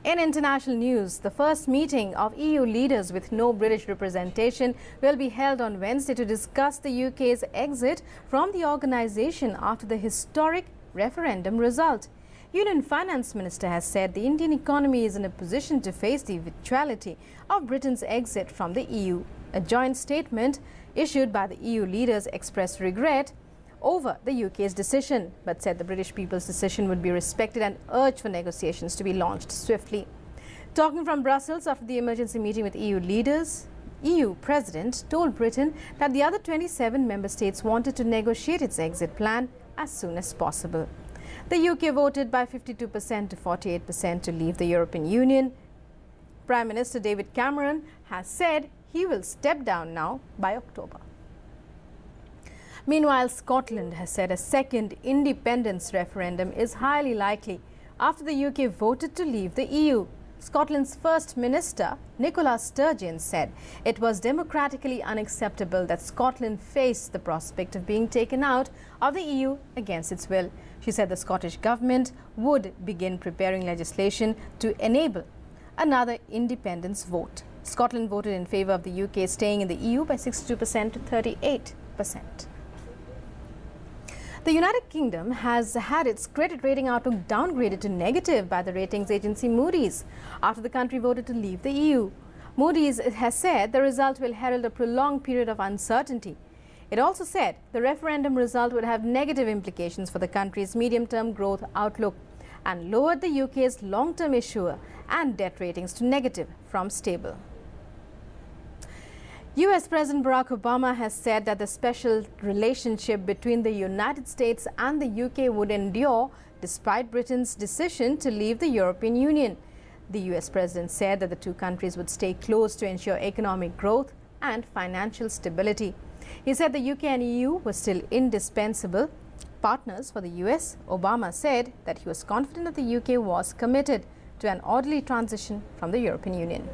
In international news, the first meeting of EU leaders with no British representation will be held on Wednesday to discuss the UK's exit from the organisation after the historic referendum result. Union Finance Minister has said the Indian economy is in a position to face the eventuality of Britain's exit from the EU. A joint statement issued by the EU leaders expressed regret over the UK's decision, but said the British people's decision would be respected and urged for negotiations to be launched swiftly. Talking from Brussels after the emergency meeting with EU leaders, EU President told Britain that the other 27 member states wanted to negotiate its exit plan as soon as possible. The UK voted by 52% to 48% to leave the European Union. Prime Minister David Cameron has said he will step down now by October. Meanwhile, Scotland has said a second independence referendum is highly likely after the UK voted to leave the EU. Scotland's First Minister, Nicola Sturgeon, said it was democratically unacceptable that Scotland faced the prospect of being taken out of the EU against its will. She said the Scottish government would begin preparing legislation to enable another independence vote. Scotland voted in favour of the UK staying in the EU by 62% to 38%. The United Kingdom has had its credit rating outlook downgraded to negative by the ratings agency Moody's after the country voted to leave the EU. Moody's has said the result will herald a prolonged period of uncertainty. It also said the referendum result would have negative implications for the country's medium-term growth outlook and lowered the UK's long-term issuer and debt ratings to negative from stable. US President Barack Obama has said that the special relationship between the United States and the UK would endure despite Britain's decision to leave the European Union. The US President said that the two countries would stay close to ensure economic growth and financial stability. He said the UK and EU were still indispensable partners for the US. Obama said that he was confident that the UK was committed to an orderly transition from the European Union.